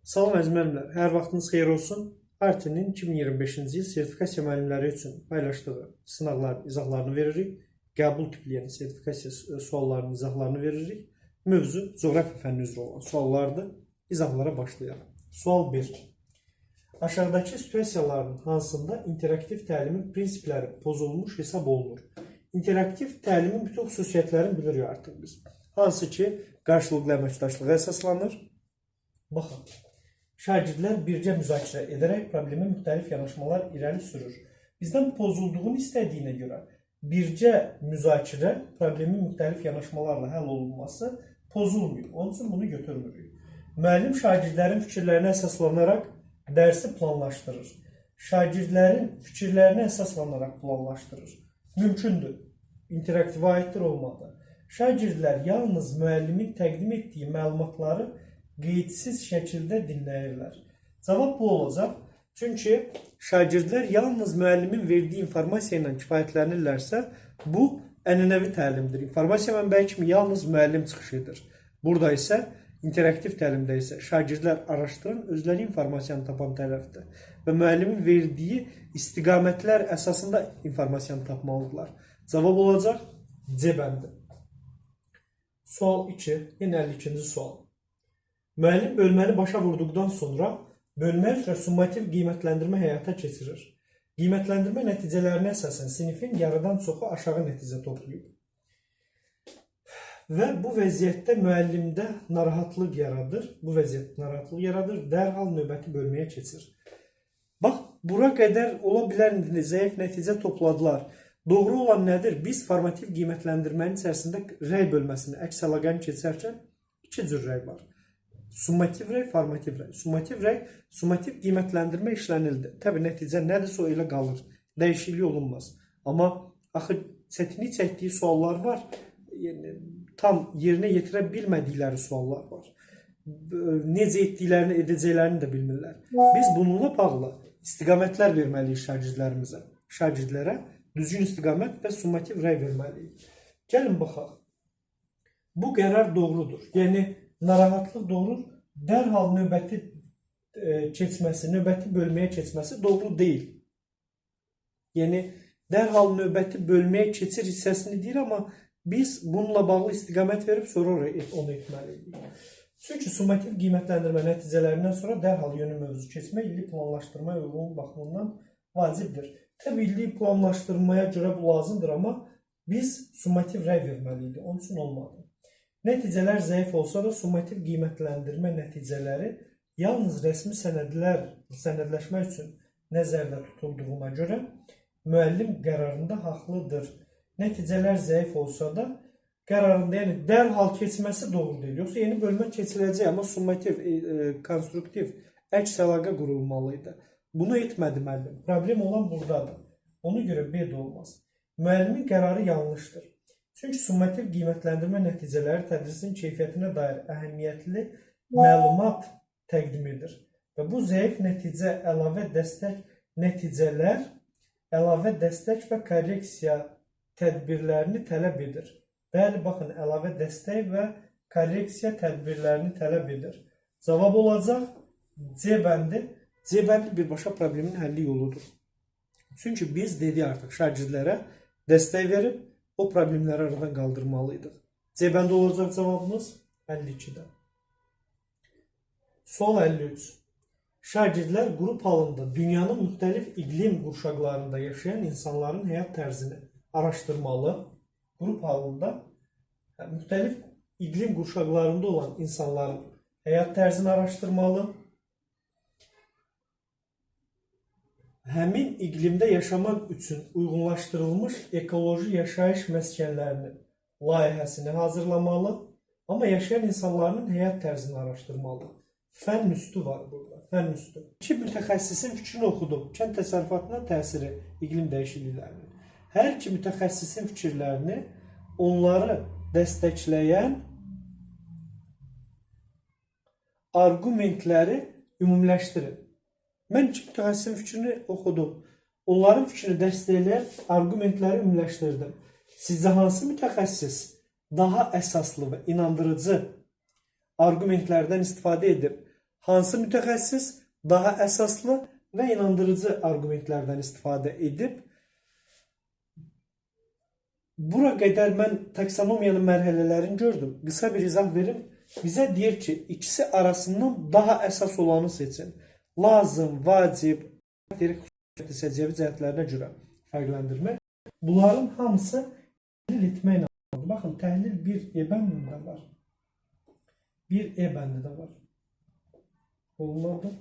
Salam əziz müəllimlər, hər vaxtınız xeyir olsun. Artinin 2025-ci il sertifikasiya müəllimləri üçün paylaşdığı sınaqların izahlarını veririk. Qəbul tipləyən sertifikasiya suallarının izahlarını veririk. Mövzu coğrafiya fənni üzrə olan suallardır. İzahlara başlayalım. Sual 1. Aşağıdakı situasiyaların hansında interaktiv təlimin prinsipləri pozulmuş hesab olunur? İnteraktiv təlimin bütün xüsusiyyətlərini bilirik artıq biz. Hansı ki, qarşılıqlı əməkdaşlığa əsaslanır. Baxın. Şagirdlər bircə müzakirə edərək problemi müxtəlif yanaşmalar irəli sürür. Bizdən pozulduğunu istədiyinə görə bircə müzakirə problemin müxtəlif yanaşmalarla həll olunması pozulmuyor. Onun üçün bunu götürmürük. Müəllim şagirdlərin fikirlərinə əsaslanaraq dərsi planlaşdırır. Şagirdlərin fikirlərinə əsaslanaraq planlaşdırır. Mümkündür. İnteraktivə aiddir, olmadı. Şagirdlər yalnız müəllimin təqdim etdiyi məlumatları qeydsiz şəkildə dinləyirlər. Cavab bu olacaq. Çünki şagirdlər yalnız müəllimin verdiyi informasiya ilə kifayətlənirlərsə, bu ənənəvi təlimdir. İnformasiya mənbəyi kimi yalnız müəllim çıxış edir. Burada isə interaktiv təlimdə isə şagirdlər araşdıran, özləri informasiyanı tapan tərəfdir və müəllimin verdiyi istiqamətlər əsasında informasiyanı tapmalıdırlar. Cavab olacaq C bəndi. Sual 2, yenə 52-ci sual. Müəllim bölməni başa vurduqdan sonra bölmə üzrə summativ qiymətləndirmə həyata keçirir. Qiymətləndirmə nəticələrinə əsasən sinifin yarıdan çoxu aşağı nəticə toplayıb. Və bu vəziyyətdə müəllimdə narahatlıq yaradır. Dərhal növbəti bölməyə keçir. Bax, bura qədər ola bilər zəif nəticə topladılar. Doğru olan nədir? Biz formativ qiymətləndirmənin içərisində rəy bölməsini, əks əlaqəni keçərkən iki cür rəy var. Summativ rəy, formativ rəy. Summativ qiymətləndirmə işlənildi. Təbii nəticə nədirsə o elə qalır. Dəyişiklik olunmaz. Amma axı çətinlik çəkdiyi suallar var. Tam yerinə yetirə bilmədikləri suallar var. Necə etdiklərini, edəcəklərini də bilmirlər. Biz bununla bağlı istiqamətlər verməliyik şagirdlərimizə. Şagirdlərə düzgün istiqamət və summativ rəy verməliyik. Gəlin baxaq. Bu qərar doğrudur. Yəni, narahatlıq doğru, dərhal növbəti keçməsi, növbəti bölməyə keçməsi doğru deyil. Yəni, dərhal növbəti bölməyə keçir hissəsini deyir, amma biz bununla bağlı istiqamət verib sonra onu etməliyik. Çünki summativ qiymətləndirmə nəticələrindən sonra dərhal yönü mövzu keçmək illik planlaşdırmaya uyğun baxımından vacibdir. Təbii illik planlaşdırmaya görə bu lazımdır, amma biz summativ rəy verməliydik, onun üçün olmadı. Nəticələr zəif olsa da summativ qiymətləndirmə nəticələri yalnız rəsmi sənədləşmək üçün nəzərdə tutulduğuna görə müəllim qərarında haqlıdır. Nəticələr zəif olsa da qərarında, yəni dərhal keçməsi doğru deyil. Yoxsa yeni bölmə keçiləcək, amma summativ, konstruktiv əks əlaqə qurulmalıydı. Bunu etmədi müəllim. Problem olan buradadır. Ona görə B də olmaz. Müəllimin qərarı yanlışdır. Çünki summativ qiymətləndirmə nəticələri tədrisin keyfiyyətinə dair əhəmiyyətli məlumat təqdim edir. Və bu zəif nəticə əlavə dəstək nəticələr, əlavə dəstək və korreksiya tədbirlərini tələb edir. Bəli, baxın, əlavə dəstək və korreksiya tədbirlərini tələb edir. Cavab olacaq C bəndi. C bəndi birbaşa problemin həlli yoludur. Çünki biz dedik artıq şagirdlərə dəstək verib, o problemləri aradan qaldırmalıydıq. C bəndə olacaq cavabımız 52-də. Sual 53. Şagirdlər qrup halında dünyanın müxtəlif iqlim qurşaqlarında yaşayan insanların həyat tərzini araşdırmalı. Qrup halında müxtəlif iqlim qurşaqlarında olan insanların həyat tərzini araşdırmalı. Həmin iqlimdə yaşamaq üçün uyğunlaşdırılmış ekoloji yaşayış məskənlərinin layihəsini hazırlamalı, amma yaşayan insanların həyat tərzini araşdırmalı. Fənn üstü var burada, fənn üstü. İki mütəxəssisin fikrini oxudum. Kənd təsərrüfatına təsiri iqlim dəyişikliklərinin. Hər iki mütəxəssisin fikirlərini onları dəstəkləyən arqumentləri ümumiləşdirin. Mən iki mütəxəssisin fikrini oxudum. Onların fikrini dəstəkləyən arqumentləri ümumiləşdirdim. Sizcə hansı mütəxəssis daha əsaslı və inandırıcı arqumentlərdən istifadə edib Hansı mütəxəssis daha əsaslı və inandırıcı arqumentlərdən istifadə edib? Bura qədər mən taksonomiyanın mərhələlərini gördüm. Qısa bir izah verim. Bizə deyir ki, ikisi arasından daha əsas olanı seçin. Lazım, vacib, səciyyəvi cəhətlərinə görə fərqləndirmək. Bunların hamısı təhlil etməklə alınır. Baxın, təhlil bir E bəndində var. Bir E bəndi də var. Olmadı.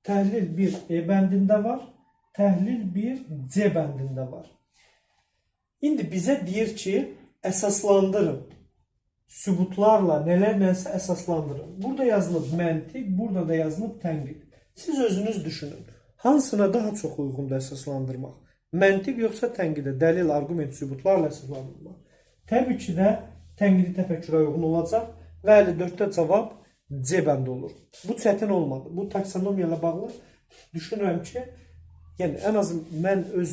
Təhlil bir E bəndində var. Təhlil bir C bəndində var. İndi bizə deyir ki, əsaslandırın. Sübutlarla nələrsə əsaslandırın. Burada yazılıb məntiq, burada da yazılıb tənqid. Siz özünüz düşünün. Hansına daha çox uyğundur əsaslandırmaq? Məntiq yoxsa tənqidə, dəlil, arqument, sübutlarla əsaslandırmaq? Təbii ki də tənqidi təfəkkürə uyğun olacaq və 54-də cavab C bəndi olur. Bu çətin olmadı. Bu taksonomiya ilə bağlı düşünürəm ki, yəni ən az mən öz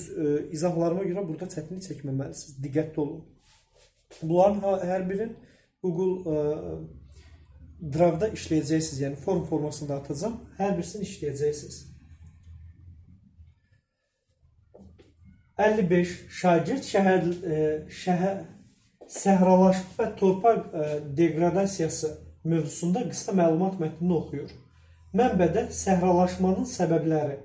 izahlarıma görə burada çətinlik çəkməməlisiniz. Diqqətli olun. Bunların hər birin Google Drive-da işləyəcəksiniz. Yəni form formasında atacağım. Hər birisini işləyəcəksiniz. 55 şagird səhralaşma və torpaq degradasiyası mövzusunda qısa məlumat mətnini oxuyur. Mənbədə səhralaşmanın səbəbləri,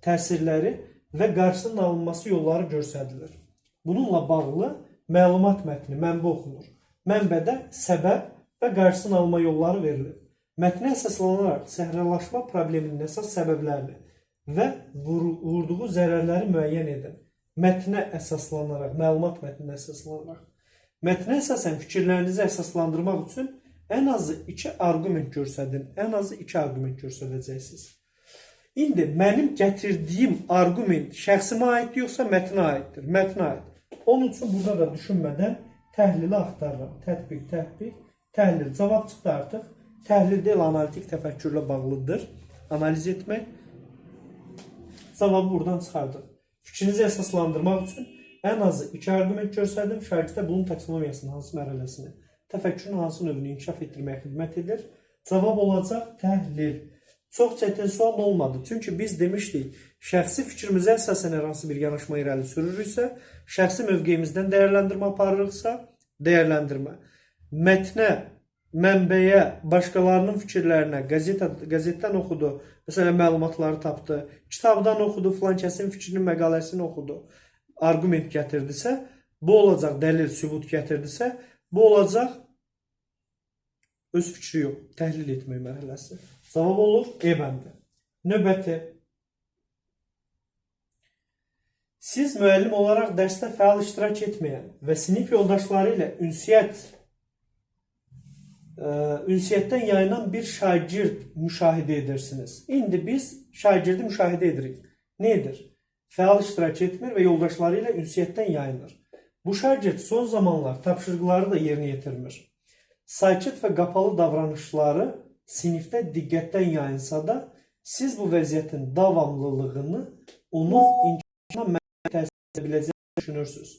təsirləri və qarşısının alınması yolları göstərilir. Bununla bağlı məlumat mətni, mənbə oxunur. Mənbədə səbəb və qarşısının alma yolları verilir. Mətnə əsaslanaraq səhralaşma probleminin əsas səbəblərini və vurduğu zərərləri müəyyən edin. Mətnə əsaslanaraq, məlumat mətninə əsaslanaraq. Mətnə əsasən fikirlərinizi əsaslandırmaq üçün ən azı 2 arqument göstərin. Ən azı 2 arqument göstərəcəksiniz. İndi mənim gətirdiyim arqument şəxsimə aiddir yoxsa mətnə aiddir? Mətnə aid. Onun üçün burada da düşünmədən təhlili axtarıram. Tətbiq, təhlil. Cavab çıxdı artıq. Təhlil deyil, analitik təfəkkürlə bağlıdır. Analiz etmək. Cavabı buradan çıxardıq. Fikrinizi əsaslandırmaq üçün ən azı 2 arqument göstərdim. Şagirdə bunun taksonomiyasının hansı mərhələsini, təfəkkürün hansı növünü inkişaf etdirməyə xidmət edir? Cavab olacaq təhlil. Çox çətin sual olmadı. Çünki biz demişdik, şəxsi fikrimizə əsasən hər hansı bir yanaşma irəli sürürüksə, şəxsi mövqeyimizdən dəyərləndirmə aparırıqsa, dəyərləndirmə. Mətnə, mənbəyə, başqalarının fikirlərinə, qəzetdən oxudu, məsələn, məlumatları tapdı, kitabdan oxudu, filan kəsin fikrinin məqaləsini oxudu, arqument gətirdisə, bu olacaq dəlil, sübut gətirdisə, bu olacaq öz fikri yox, təhlil etmək mərhələsi. Cavab olur E bəndi. Növbəti. Siz müəllim olaraq dərsdə fəal iştirak etməyən və sinif yoldaşları ilə ünsiyyətdən yayınan bir şagird müşahidə edirsiniz. İndi biz şagirdi müşahidə edirik. Nə edir? Fəal iştirak etmir və yoldaşları ilə ünsiyyətdən yayınır. Bu şagird son zamanlar tapşırıqları da yerinə yetirmir. Sakit və qapalı davranışları sinifdə diqqətdən yayınsa da, siz bu vəziyyətin davamlılığını onun inkişafına təsir edə düşünürsünüz.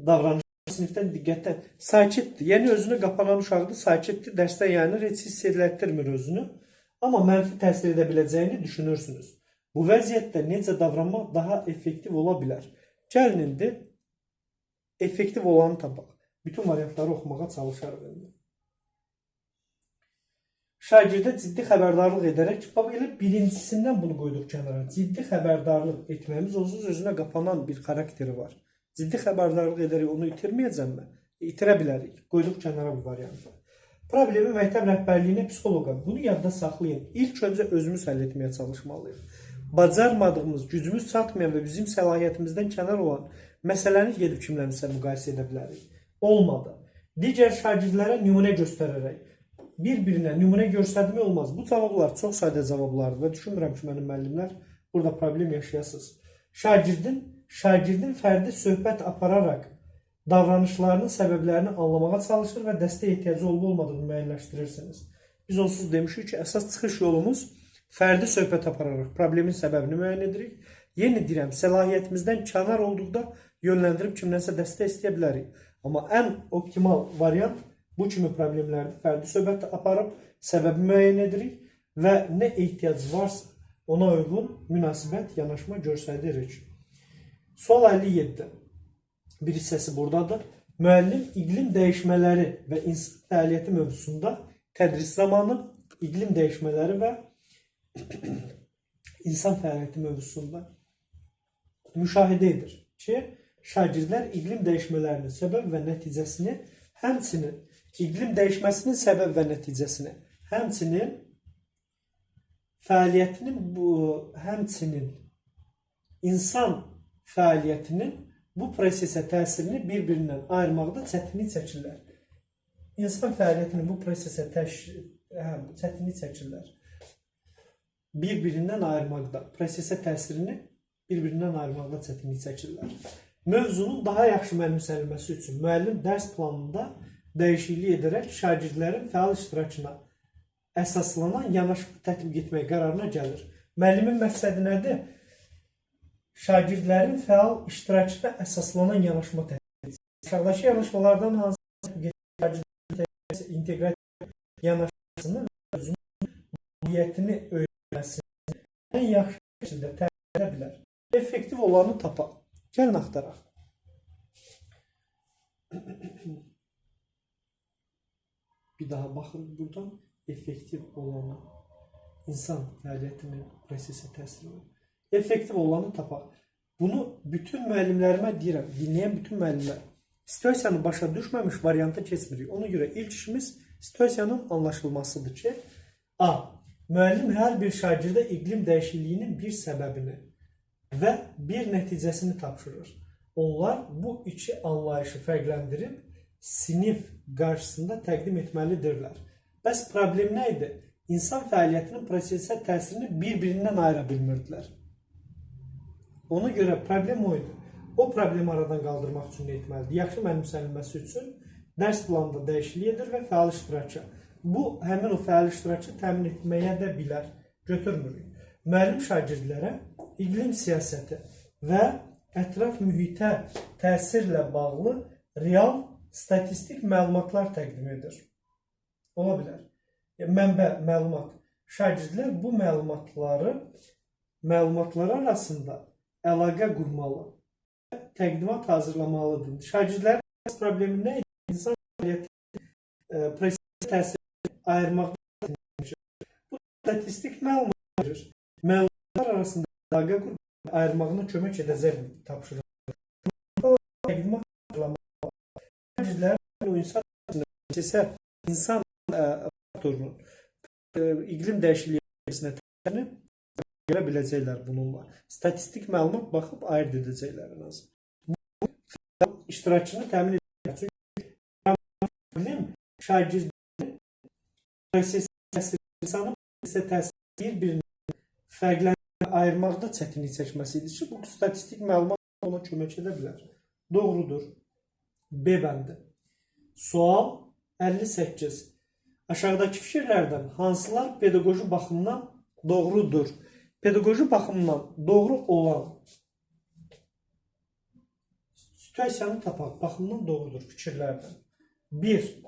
Davranışlar sinifdən diqqətdən sakitdir. Yəni özünü qapanan uşaqdır, sakitdir, dərsdən yayınır, heç hiss edilətdirmir özünü. Amma mənfi təsir edə biləcəyini düşünürsünüz. Bu vəziyyətdə necə davranmaq daha effektiv ola bilər? Gəlin indi effektiv olanı tapaq. Bütün variantları oxumağa çalışarıq. Şagirdə ciddi xəbərdarlıq edərək, elə birincisindən bunu qoyduq kənara. Ciddi xəbərdarlıq etməyimiz onsuz özünə qapanan bir xarakteri var. Ciddi xəbərdarlıq edərək onu itirməyəcəmmi? İtirə bilərik. Qoyduq kənara bu variantı. Problemi məktəb rəhbərliyinə, psixoloqa. Bunu yadda saxlayın. İlk öncə özümüz həll etməyə çalışmalıyıq. Bacarmadığımız, gücümüz çatmayan və bizim səlahiyyətimizdən kənar olan məsələni gedib kimlərimizə müqayisə edə bilərik. Olmadı. Digər şagirdlərə nümunə göstərərək bir-birinə nümunə göstərmək olmaz. Bu cavablar çox sadə cavablardır və düşünmürəm ki, mənim müəllimlər burada problem yaşayasınız. Şagirdin fərdi söhbət apararaq davranışlarının səbəblərini anlamağa çalışır və dəstək ehtiyacı olub-olmadığını müəyyənləşdirirsiniz. Biz onsuz demişik ki, əsas çıxış yolumuz fərdi söhbət apararaq problemin səbəbini müəyyən edirik. Yeni deyirəm, səlahiyyətimizdən kənar olduqda yönləndirib kimdənsə dəstək istəyə bilərik. Amma ən optimal variant bu kimi problemlərdə fərdi söhbət aparıb səbəbi müəyyən edirik və nə ehtiyac varsa ona uyğun münasibət, yanaşma göstəririk. Sual 57. Bir hissəsi buradadır. Müəllim iqlim dəyişmələri və insan fəaliyyəti mövzusunda tədris zamanı iqlim dəyişmələri və insan fəaliyyəti mövzusunda müşahidə edir ki, şagirdlər iqlim dəyişmələrinin səbəb və nəticəsini, həmçinin iqlim dəyişməsinin səbəb və nəticəsini, həmçinin fəaliyyətinin həmçinin insan fəaliyyətinin bu prosesə təsirini bir-birindən ayırmaqda çətinlik çəkirlər. İnsan fəaliyyətinin bu prosesə çətinlik çəkirlər. Bir-birindən ayırmaqda, prosesə təsirini bir-birindən ayırmaqda çətinlik çəkirlər. Mövzunun daha yaxşı mənimsənilməsi üçün müəllim dərs planında dəyişiklik edərək şagirdlərin fəal iştirakına əsaslanan yanaşma tətbiq etmək qərarına gəlir. Müəllimin məqsədi nədir? Şagirdlərin fəal iştirakına əsaslanan yanaşma tətbiq etmək. Aşağıdakı yanaşmalardan hansı tətbiq şagirdlərin inteqrasiya yanaşmasını və özünün mahiyyətini öyrənməsini ən yaxşı şəkildə təmin edə bilər. Effektiv olanı tapaq. Gəlin axtaraq. Bir daha baxırıq buradan. Effektiv olanı, insan fəaliyyətinin prosesə təsirini, effektiv olanı tapaq. Bunu bütün müəllimlərimə deyirəm, dinləyən bütün müəllimlər. Situasiyanı başa düşməmiş varianta keçmirik. Ona görə ilk işimiz situasiyanın anlaşılmasıdır ki, A. Müəllim hər bir şagirdə iqlim dəyişikliyinin bir səbəbini və bir nəticəsini tapşırır. Onlar bu iki anlayışı fərqləndirib sinif qarşısında təqdim etməlidirlər. Bəs problem nə idi? İnsan fəaliyyətinin prosesə təsirini bir-birindən ayıra bilmirdilər. Ona görə problem o idi. O problemi aradan qaldırmaq üçün nə etməlidir? Yaxşı mənimsənilməsi üçün dərs planında dəyişiklik edir və fəal iştirakı. Bu, həmin o fəal iştirakı təmin etməyə də bilər. Götürmürük. Müəllim şagirdlərə iqlim siyasəti və ətraf mühitə təsirlə bağlı real statistik məlumatlar təqdim edir. Ola bilər. Mənbə, məlumat. Şagirdlər bu məlumatlar arasında əlaqə qurmalı, təqdimat hazırlamalıdır. Şagirdlərin problemi nə idi? İnsan fəaliyyəti prosesə təsiri ayırmaqda bu statistik məlumat verir. Məlumatlar arasında əlaqə qurub ayırmağına kömək edəcək tapşırıq. Təqdimat hazırlamalı. Şagirdlərin o insan prosesə insan faktorunun iqlim dəyişikliyisinə təsirini görə biləcəklər bununla. Statistik məlumat baxıb ayırt edəcəklər en az. Bu iştirakını təmin edəcək. Çünki iqlim şagirdlərin prosesə təsiri, insanın prosesə təsiri bir-birini fərqləndirib ayırmaqda çətinlik çəkməsidir ki, bu statistik məlumat ona kömək edə bilər. Doğrudur. B bəndi. Sual 58. Aşağıdakı fikirlərdən hansılar pedaqoji baxımdan doğrudur? Pedaqoji baxımdan doğru olan situasiyanı tapaq. Baxımdan doğrudur fikirlərdən. 1.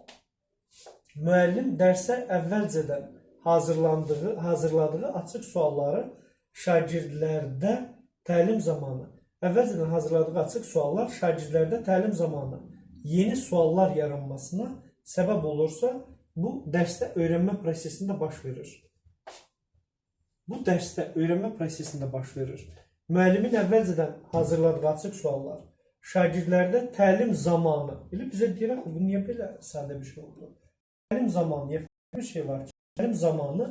Müəllim dərsə əvvəlcədən hazırladığı açıq sualları şagirdlərdə təlim zamanı yeni suallar yaranmasına səbəb olursa, bu dərsdə öyrənmə prosesində baş verir. Müəllimin əvvəlcədən hazırladığı açıq suallar şagirdlərdə təlim zamanı, elə bizə deyirək, bu niyə belə sadə bir şey oldu? Təlim zamanı, bir şey var ki, təlim zamanı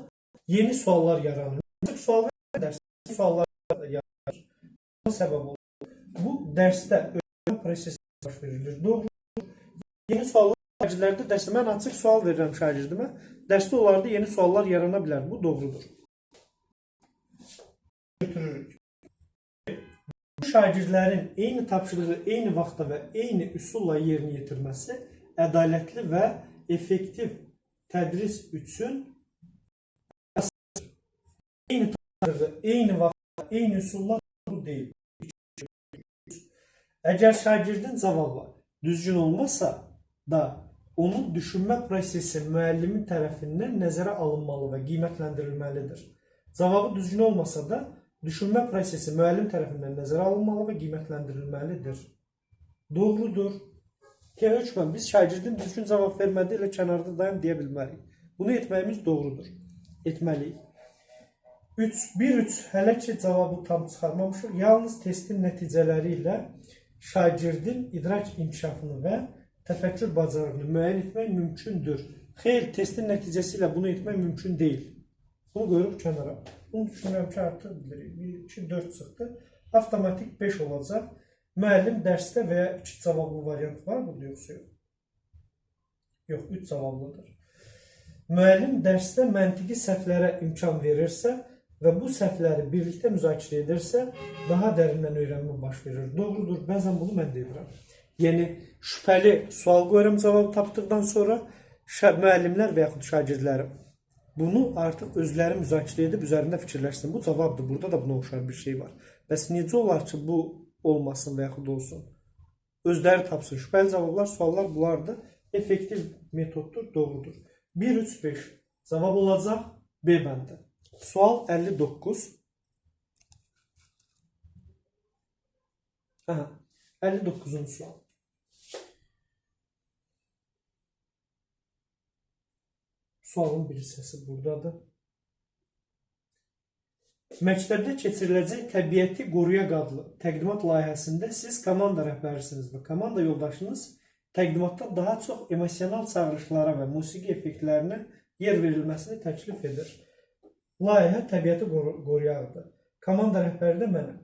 yeni suallar yaranır. Açıq sual və dərsdə suallar yaranır. Bu səbəb olur. Bu dərsdə öyrənmə prosesində baş verilir. Doğru. Yeni suallar şagirdlərdə dərsdə, mən açıq sual verirəm şagirdimə, dərsdə onlarda yeni suallar yarana bilər. Bu doğrudur. Götürürük. Bu şagirdlərin eyni tapşırığı eyni vaxtda və eyni üsulla yerinə yetirməsi ədalətli və effektiv tədris üçün eyni tapşırığı eyni vaxtda eyni üsulla bu deyil. Əgər şagirdin cavabı düzgün olmasa da onun düşünmə prosesi müəllimin tərəfindən nəzərə alınmalı və qiymətləndirilməlidir. Cavabı düzgün olmasa da düşünmə prosesi müəllim tərəfindən nəzərə alınmalı və qiymətləndirilməlidir. Doğrudur. Hökmən biz şagirdin düzgün cavab vermədi ilə kənarda dayan deyə bilmərik. Bunu etməyimiz doğrudur. Etməliyik. 1-3 hələ ki cavabı tam çıxarmamışıq. Yalnız testin nəticələri ilə şagirdin idrak inkişafını və təfəkkür bacarığını müəyyən etmək mümkündür. Xeyr, testin nəticəsi ilə bunu etmək mümkün deyil. Bunu qoyuruq kənara. Bunu düşünürəm ki, artıq bilirik. 1, 2, 4 çıxdı. Avtomatik 5 olacaq. Müəllim dərsdə və ya 2 cavablı variant var mı? Yoxsa yox? Yox, 3 cavablıdır. Müəllim dərsdə məntiqi səhvlərə imkan verirsə və bu səhvləri birlikdə müzakirə edirsə, daha dərindən öyrənmə baş verir. Doğrudur, bəzən bunu mən də edirəm. Yəni, şübhəli sual qoyuram cavabı tapdıqdan sonra müəllimlər və yaxud şagirdlərim bunu artıq özləri müzakirə edib üzərində fikirləşsin. Bu cavabdır, burada da buna oxşar bir şey var. Bəs necə olar ki, bu olmasın və yaxud olsun? Özləri tapsın. Şübhəli cavablar, suallar bunlardır. Effektiv metoddur, doğrudur. 1-3-5 cavab olacaq B bəndi. Sual 59. 59-cu sual. Sualın bir hissəsi buradadır. Məktəbdə keçiriləcək təbiəti qoruyaq adlı təqdimat layihəsində siz komanda rəhbərisiniz və komanda yoldaşınız təqdimatda daha çox emosional çağırışlara və musiqi effektlərinə yer verilməsini təklif edir. Layihə təbiəti qoruyaqdır. Komanda rəhbəri də mənəm.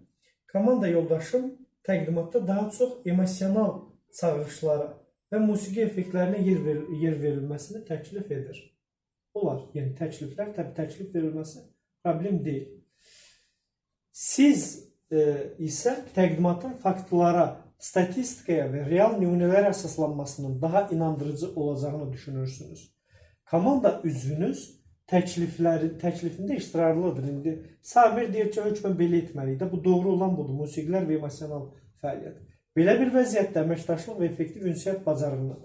Komanda yoldaşım təqdimatda daha çox emosional çağırışlara və musiqi effektlərinə yer verilməsini təklif edir. Olar, yəni təkliflər, təbii təklif verilməsi problem deyil. Siz isə təqdimatın faktlara, statistikaya və real nümunələrə əsaslanmasının daha inandırıcı olacağını düşünürsünüz. Komanda üzvünüz təklifində israrlıdır. İndi Sabir deyir ki, hökmən belə etməliyik. Bu doğru olan budur. Musiqilər və emosional fəaliyyət. Belə bir vəziyyətdə əməkdaşlıq və effektiv ünsiyyət bacarığının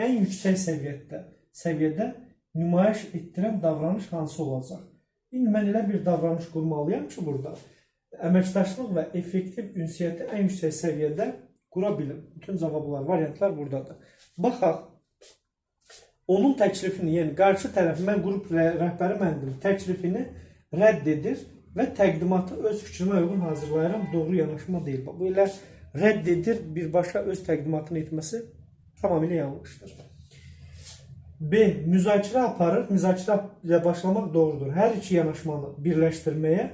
ən yüksək səviyyədə nümayiş etdirən davranış hansı olacaq? İndi mən elə bir davranış qurmalıyam ki, burada əməkdaşlıq və effektiv ünsiyyəti ən yüksək səviyyədə qura bilim. Bütün cavablar, variantlar buradadır. Baxaq, onun təklifini, yəni qarşı tərəfi, mən qrup rəhbəri məndim, təklifini rədd edir və təqdimatı öz fikrimə uyğun hazırlayıram, doğru yanaşma deyil. Bu elə rədd edir, birbaşa öz təqdimatını etməsi tamamilə yanlışdır. B. Müzakirə aparır. Müzakirə ilə başlamaq doğrudur. Hər iki yanaşmanı birləşdirməyə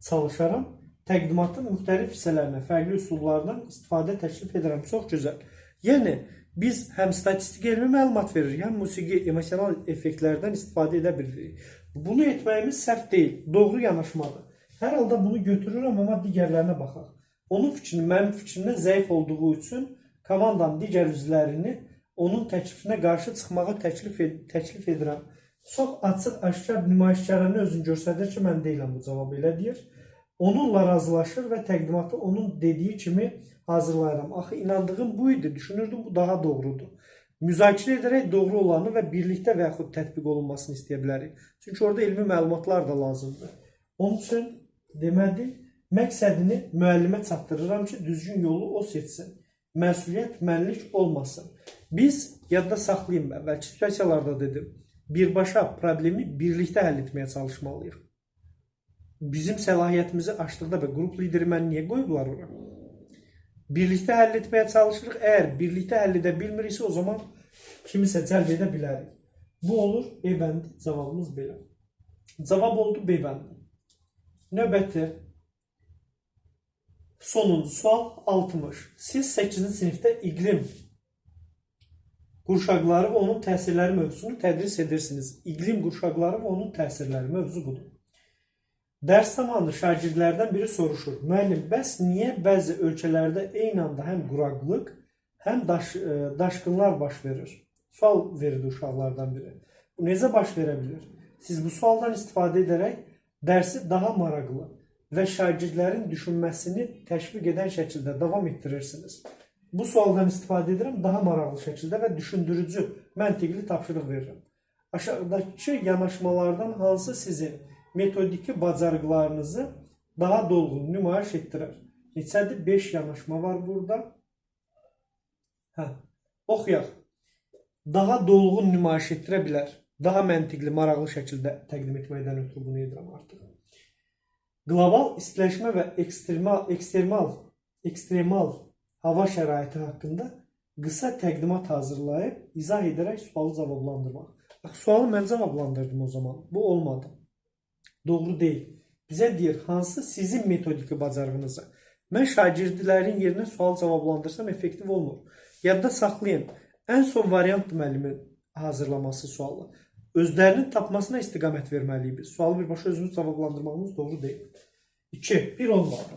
çalışaram. Təqdimatın müxtəlif hissələrinə, fərqli üsullardan istifadə təklif edirəm. Çox gözəl. Yəni, biz həm statistik elmi məlumat veririk, həm musiqi, emosional effektlərdən istifadə edə bilirik. Bunu etməyimiz səhv deyil, doğru yanaşmadır. Hər halda bunu götürürəm, amma digərlərinə baxaq. Onun fikrinin mənim fikrimdən zəif olduğu üçün komandanın digər üzvlərini onun təklifinə qarşı çıxmağa təklif edirəm. Çox açıq, aşkar nümayişkarlarını özünü göstərir ki, mən deyiləm bu cavabı elə deyir. Onunla razılaşır və təqdimatı onun dediyi kimi hazırlayıram. Axı, inandığım bu idi, düşünürdüm bu daha doğrudur. Müzakirə edərək doğru olanı və birlikdə və yaxud tətbiq olunmasını istəyə bilərik. Çünki orada elmi məlumatlar da lazımdır. Onun üçün deməli, məqsədini müəllimə çatdırıram ki, düzgün yolu o seçsin. Məsuliyyət mənlik olmasın. Biz, yadda saxlayayım, əvvəlki situasiyalarda dedim, birbaşa problemi birlikdə həll etməyə çalışmalıyıq. Bizim səlahiyyətimizi açdıqda və qrup lideri məni niyə qoyublar ora? Birlikdə həll etməyə çalışırıq. Əgər birlikdə həll edə bilmiriksə, o zaman kimisə cəlb edə bilərik. Bu olur E bəndi, cavabımız belə. Cavab oldu B bəndi. Növbəti sonuncu sual 60. Siz 8-ci sinifdə iqlim qurşaqları və onun təsirləri mövzusunu tədris edirsiniz. İqlim qurşaqları və onun təsirləri mövzu budur. Dərs zamanı şagirdlərdən biri soruşur. Müəllim, bəs niyə bəzi ölkələrdə eyni anda həm quraqlıq, həm daşqınlar baş verir? Sual verir uşaqlardan biri. Bu necə baş verə bilir? Siz bu sualdan istifadə edərək dərsi daha maraqlı və şagirdlərin düşünməsini təşviq edən şəkildə davam etdirirsiniz. bu sualdan istifadə edirəm daha maraqlı şəkildə və düşündürücü, məntiqli tapşırıq verirəm. Aşağıdakı yanaşmalardan hansı sizin metodiki bacarıqlarınızı daha dolğun nümayiş etdirər? Neçədir? 5 yanaşma var burada. Oxuyaq. Daha dolğun nümayiş etdirə bilər. Daha məntiqli, maraqlı şəkildə təqdim etməkdən ötürü bunu edirəm artıq. Qlobal istiləşmə və ekstremal hava şəraiti haqqında qısa təqdimat hazırlayıb, izah edərək sualı cavablandırmaq. Sualı mən cavablandırdım o zaman. Bu olmadı. Doğru deyil. Bizə deyir, hansı sizin metodiki bacarığınıza? Mən şagirdlərin yerinə sual cavablandırsam effektiv olmur. Yadda saxlayın. Ən son variantdır müəllimin hazırlaması sualı. Özlərinin tapmasına istiqamət verməliyik biz. Sualı birbaşa özümüz cavablandırmağımız doğru deyil. 2. 1 olmadı.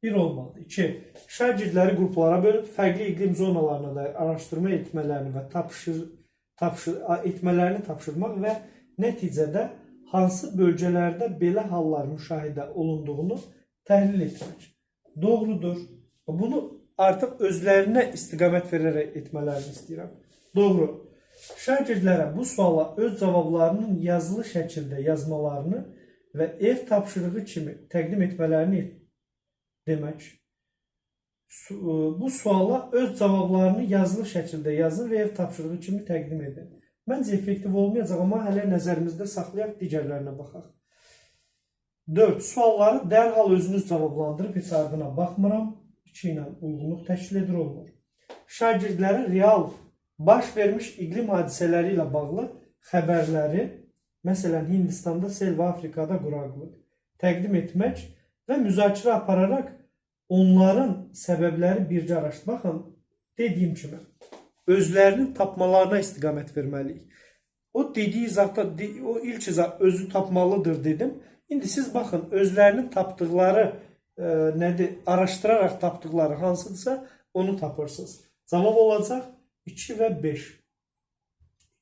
1 olmadı. 2. Şagirdləri qruplara bölüb, fərqli iqlim zonalarına dair araşdırma etmələrini və etmələrini tapşırmaq və nəticədə hansı bölgələrdə belə hallar müşahidə olunduğunu təhlil etmək. Doğrudur. Bunu artıq özlərinə istiqamət verərək etmələrini istəyirəm. Doğru. Şagirdlərə bu suala öz cavablarının yazılı şəkildə yazmalarını və ev tapşırığı kimi təqdim etmələrini demək. Bu suala öz cavablarını yazılı şəkildə yazın və ev tapşırığı kimi təqdim edin. Məncə effektiv olmayacaq, amma hələ nəzərimizdə saxlayaq, digərlərinə baxaq. 4. Sualları dərhal özünüz cavablandırıb heç ardına baxmıram. 2 ilə uyğunluq təşkil edir olmur. Şagirdlərə real baş vermiş iqlim hadisələri ilə bağlı xəbərləri, məsələn, Hindistanda sel və Afrikada quraqlıq təqdim etmək və müzakirə apararaq onların səbəbləri bircə araşdırmaq. Baxın, dediyim kimi, özlərinin tapmalarına istiqamət verməliyik. O dediyi izahda, o ilk izah özü tapmalıdır dedim. İndi siz baxın, özlərinin tapdıqları nədir, araşdıraraq tapdıqları hansıdırsa onu tapırsınız. Cavab olacaq 2 və 5.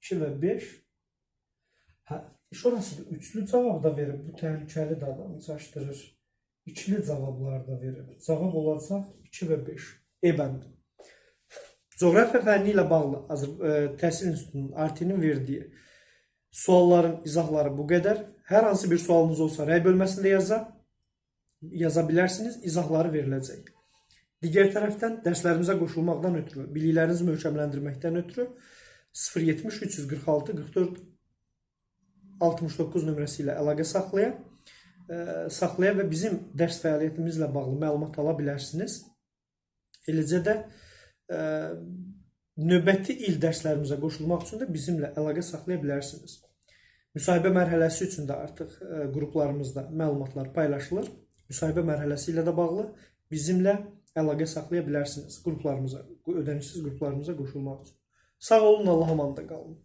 2 və 5. Şurası da üçlü cavab da verib. Bu təhlükəli də adamı çaşdırır. İkili cavablar da verib. Cavab olacaq 2 və 5. E-bəndi. Coğrafiya fənni ilə bağlı Təhsil İnstitutunun RT-nin verdiyi sualların izahları bu qədər. Hər hansı bir sualınız olsa rəy bölməsində yaza bilərsiniz. İzahları veriləcək. Digər tərəfdən dərslərimizə qoşulmaqdan ötürü, biliklərinizi möhkəmləndirməkdən ötürü 070 346 44 69 nömrəsi ilə əlaqə saxlaya və bizim dərs fəaliyyətimizlə bağlı məlumat ala bilərsiniz. Eləcə də növbəti il dərslərimizə qoşulmaq üçün də bizimlə əlaqə saxlaya bilərsiniz. Müsahibə mərhələsi üçün də artıq qruplarımızda məlumatlar paylaşılır. Müsahibə mərhələsi ilə də bağlı bizimlə əlaqə saxlaya bilərsiniz qruplarımıza, ödənişsiz qruplarımıza qoşulmaq üçün. Sağ olun, Allah'a əmanət qalın.